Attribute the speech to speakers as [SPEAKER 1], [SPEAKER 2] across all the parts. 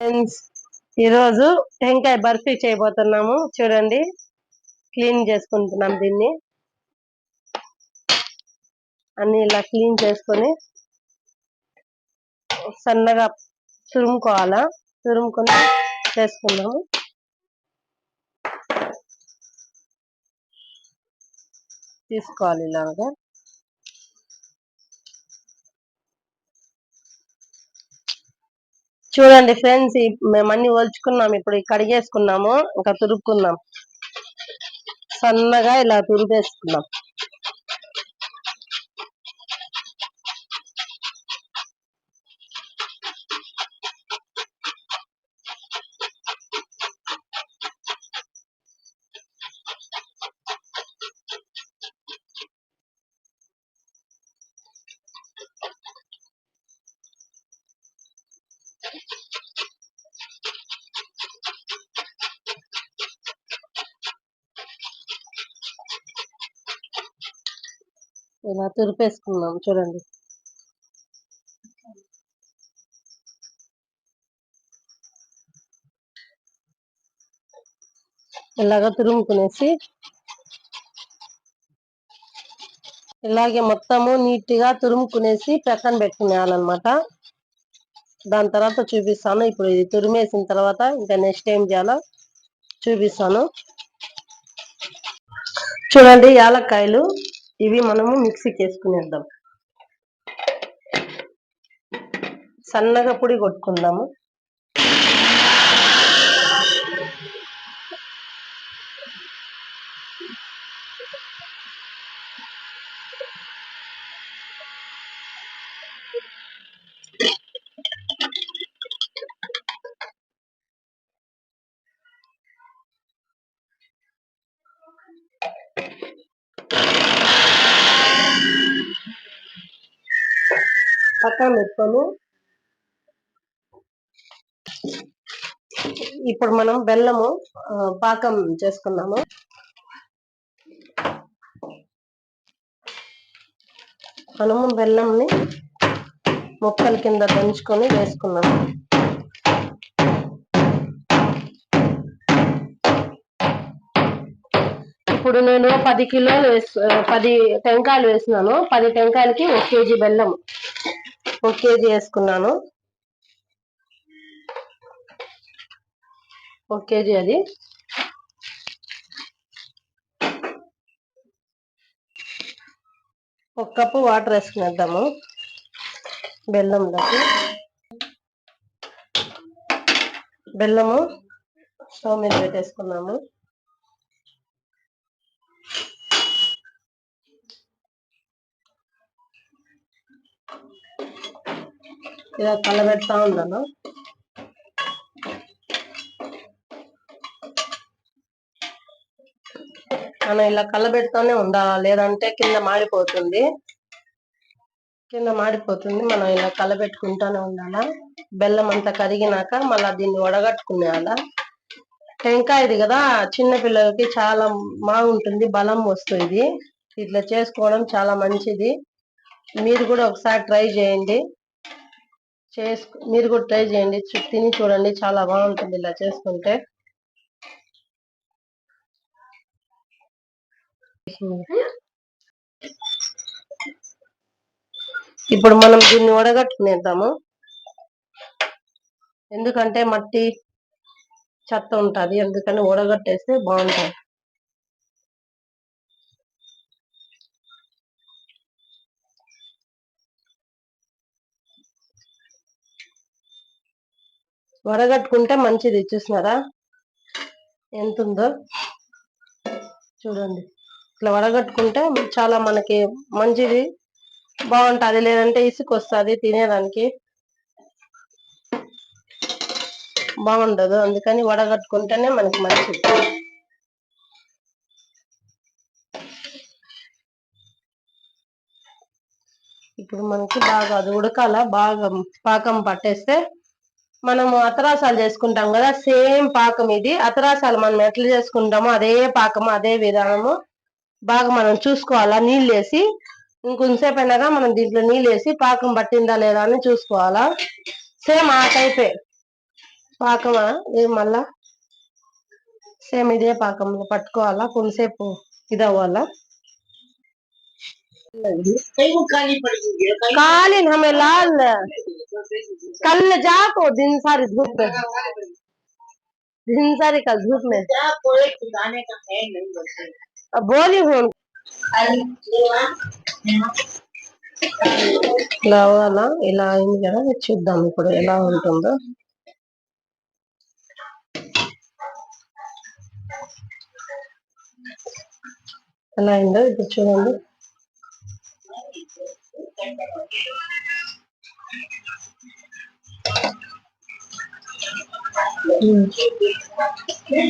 [SPEAKER 1] Friends, ఈరోజు టెంకాయ బర్ఫీ చేయబోతున్నాము. చూడండి, క్లీన్ చేసుకుంటున్నాం. దీన్ని అన్ని ఇలా క్లీన్ చేసుకొని సన్నగా తురుముకోవాలా. తురుముకొని చేసుకున్నాము. తీసుకోవాలి ఇలాగా. చూడండి ఫ్రెండ్స్, మేము అన్ని ఒలుచుకున్నాం. ఇప్పుడు కడిగేసుకున్నాము. ఇంకా తురుపుకున్నాం. సన్నగా ఇలా తురిపేసుకున్నాం. ఇలా తురిపేసుకున్నాం. చూడండి, ఇలాగా తురుముకునేసి ఇలాగే మొత్తము నీట్ గా తురుముకునేసి పక్కన పెట్టుకునేయాలన్నమాట. దాని తర్వాత చూపిస్తాను. ఇప్పుడు ఇది తురిమేసిన తర్వాత ఇంకా నెక్స్ట్ ఏం చేయాలో చూపిస్తాను. చూడండి, యాలక్కాయలు ఇవి మనము మిక్సీకి వేసుకునేద్దాం. సన్నగా పొడి కొట్టుకుందాము. పక్కన పెట్టుకొని ఇప్పుడు మనం బెల్లము పాకం చేసుకున్నాము. మనము బెల్లంని ముక్కల కింద దంచుకొని వేసుకున్నాము. ఇప్పుడు నేను 10 టెంకాయలు వేసినాను. 10 టెంకాయలకి 1 కేజీ బెల్లం, 1 కేజీ వేసుకున్నాను. 1 కేజీ అది. ఒక కప్పు వాటర్ వేసుకునేద్దాము బెల్లంలోకి. బెల్లము స్టవ్ మీద పెట్టేసుకున్నాము. ఇలా కలబెడతా ఉన్నాను. మనం ఇలా కలబెడుతూనే ఉండాలి, లేదంటే కింద మాడిపోతుంది. మనం ఇలా కలబెట్టుకుంటూనే ఉండాలా. బెల్లం అంతా కరిగినాక మళ్ళీ దీన్ని వడగట్టుకునేయాలా. టెంకాయది కదా, చిన్న పిల్లలకి చాలా బాగుంటుంది, బలం వస్తుంది. ఇట్లా చేసుకోవడం చాలా మంచిది. మీరు కూడా ఒకసారి ట్రై చేయండి. తిని చూడండి, చాలా బాగుంటుంది ఇలా చేసుకుంటే. ఇప్పుడు మనం దీన్ని వడగట్టుకునేద్దాము. ఎందుకంటే మట్టి చెత్త ఉంటుంది, అందుకని వడగట్టేస్తే బాగుంటుంది. వడగట్టుకుంటే మంచిది. చూసినారా ఎంత ఉందో? చూడండి, ఇట్లా వడగట్టుకుంటే చాలా మనకి మంచిది, బాగుంటుంది. లేదంటే ఇసుక వస్తుంది, తినేదానికి బాగుండదు. అందుకని వడగట్టుకుంటేనే మనకి మంచిది. ఇప్పుడు మనకి బాగా అది ఉడకాల, బాగా పాకం పట్టేస్తే మనము అతరాసాలు చేసుకుంటాం కదా, సేమ్ పాకం ఇది. అతరాసాలు మనం ఎట్లా చేసుకుంటామో అదే పాకము, అదే విధానము. బాగా మనం చూసుకోవాలా. నీళ్ళు వేసి ఇంకొంతసేపు అయినాక మనం దీంట్లో నీళ్ళు వేసి పాకం పట్టిందా లేదా అని చూసుకోవాలా. సేమ్ ఆ టైపే. పాకమా ఇది మళ్ళా సేమ్ ఇదే పాకంలో పట్టుకోవాలా కొంతసేపు ఇది అవ్వాలా कालीन हमें लाल कल जाको दिन सारी धूप में दिन सारी कल धूप में अब बोली हूँ ఇలా అవ్వాలా ఇలా అయింది కదా చూద్దాం ఇప్పుడు ఎలా ఉంటుందో ఎలా అయిందో ఇప్పుడు చూడండి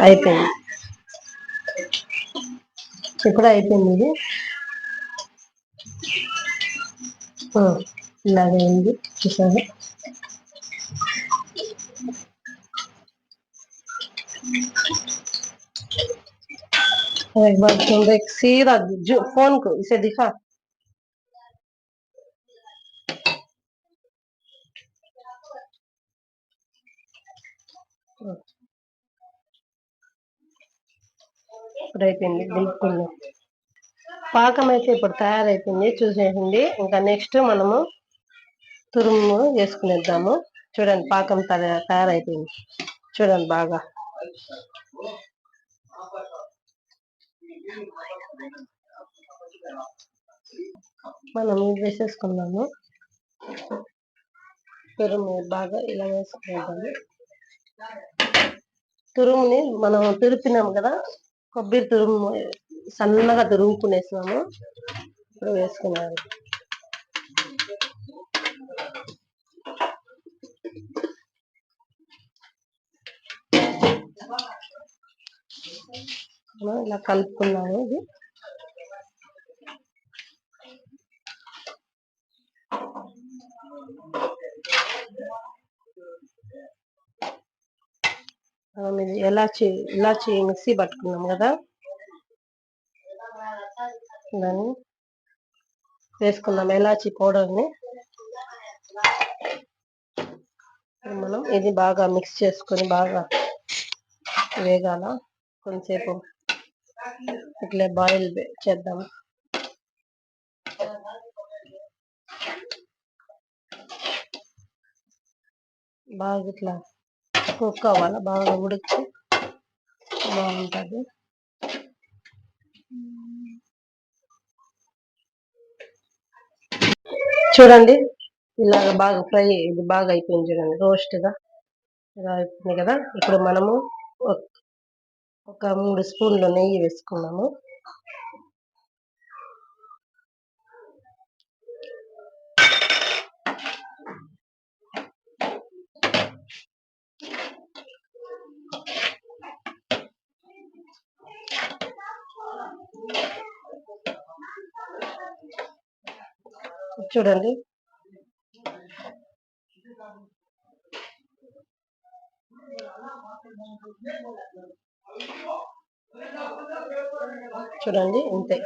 [SPEAKER 1] అయిపోయింది ఇప్పుడు అయిపోయింది ఇది ఇలాగే అయింది చూసాను एक बार तुम देख सीधा जो फोन को इसे दिखा ఇప్పుడు అయిపోయింది బిల్కుల్ పాకం అయితే ఇప్పుడు తయారైపోయింది చూసేయండి ఇంకా నెక్స్ట్ మనము తురుము వేసుకునేద్దాము చూడండి పాకం తయారైపోయింది చూడండి బాగా మనం ఇది వేసేసుకున్నాము తురుము బాగా ఇలా వేసుకునేద్దాము తురుముని మనం తురిపినాము కదా కొబ్బరి తురుము సన్నగా తురుముకునేసినాము ఇప్పుడు వేసుకున్నాము ఇలా కలుపుకున్నాము ఇది మనం ఇది ఇలాచి మిక్సీ పట్టుకున్నాం కదా దాన్ని వేసుకున్నాం ఇలాచి పౌడర్ని మనం ఇది బాగా మిక్స్ చేసుకొని బాగా వేగాల కొంచెంసేపు ఇట్లా బాయిల్ చేద్దాం బాగా ఇట్లా కుక్ అవ్వాలా బాగా ఉడికి బాగుంటుంది చూడండి ఇలాగ బాగా ఫ్రై ఇది బాగా అయిపోయింది చూడండి రోస్ట్గా ఇలా అయిపోయింది కదా ఇప్పుడు మనము ఒక 3 స్పూన్లు నెయ్యి వేసుకున్నాము చూడండి చూడండి ఇంతే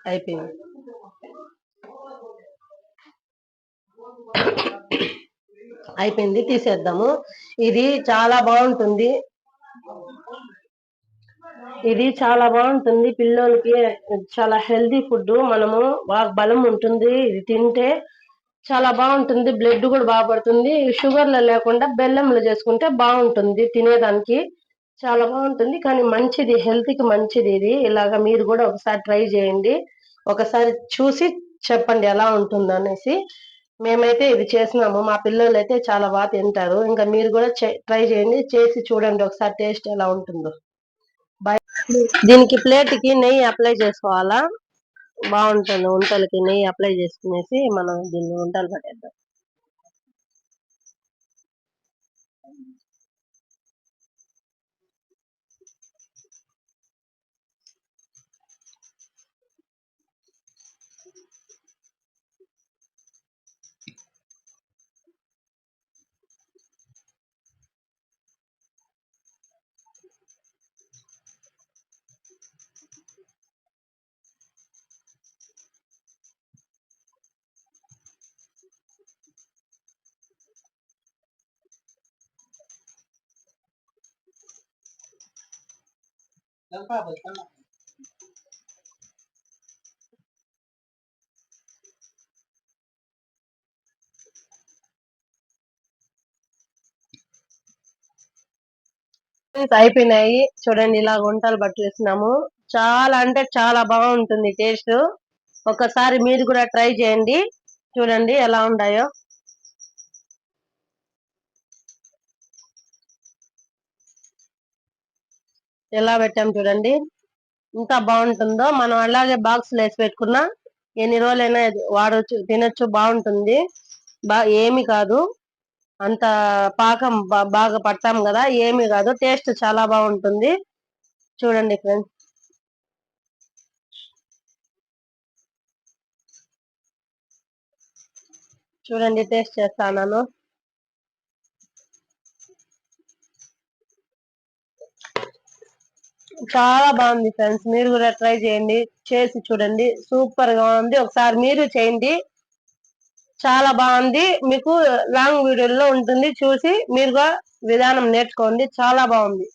[SPEAKER 1] అయిపోయింది అయిపోయింది తీసేద్దాము ఇది చాలా బాగుంటుంది పిల్లలకి చాలా హెల్తీ ఫుడ్ మనము బాగా బలం ఉంటుంది ఇది తింటే చాలా బాగుంటుంది బ్లడ్ కూడా బాగా పడుతుంది షుగర్లో లేకుండా బెల్లంలో చేసుకుంటే బాగుంటుంది తినేదానికి చాలా బాగుంటుంది కానీ మంచిది హెల్త్ కి మంచిది ఇది ఇలాగా మీరు కూడా ఒకసారి ట్రై చేయండి ఒకసారి చూసి చెప్పండి ఎలా ఉంటుందో అనేసి మేమైతే ఇది చేసినాము మా పిల్లలు అయితే చాలా బాగా తింటారు ఇంకా మీరు కూడా ట్రై చేయండి చేసి చూడండి ఒకసారి టేస్ట్ ఎలా ఉంటుందో దీనికి ప్లేట్ కి నెయ్యి అప్లై చేసుకోవాలా బాగుంటుంది వంటలకి నెయ్యి అప్లై చేసుకునేసి మనం దీన్ని వంటలు పట్టేద్దాం అయిపోయినాయి చూడండి, ఇలా గుంటలు పట్టేసినాము. చాలా అంటే చాలా బాగుంటుంది టేస్ట్. ఒకసారి మీరు కూడా ట్రై చేయండి, చూడండి ఎలా ఉంటాయో. ఎలా పెట్టాం చూడండి, ఇంకా బాగుంటుందో. మనం అలాగే బాక్స్ వేసి పెట్టుకున్నా ఎన్ని రోజులైనా వాడొచ్చు, తినొచ్చు, బాగుంటుంది. ఏమి కాదు, అంత పాకం బాగా పట్టాం కదా, ఏమి కాదు, టేస్ట్ చాలా బాగుంటుంది. చూడండి ఫ్రెండ్స్, చూడండి టేస్ట్ చేస్తాను. చాలా బాగుంది ఫ్రెండ్స్, మీరు కూడా ట్రై చేయండి, చేసి చూడండి, సూపర్ గా ఉంది. ఒకసారి మీరు చేయండి, చాలా బాగుంది. మీకు లాంగ్ వీడియోలో ఉంటుంది, చూసి మీరుగా విధానం నేర్చుకోండి, చాలా బాగుంది.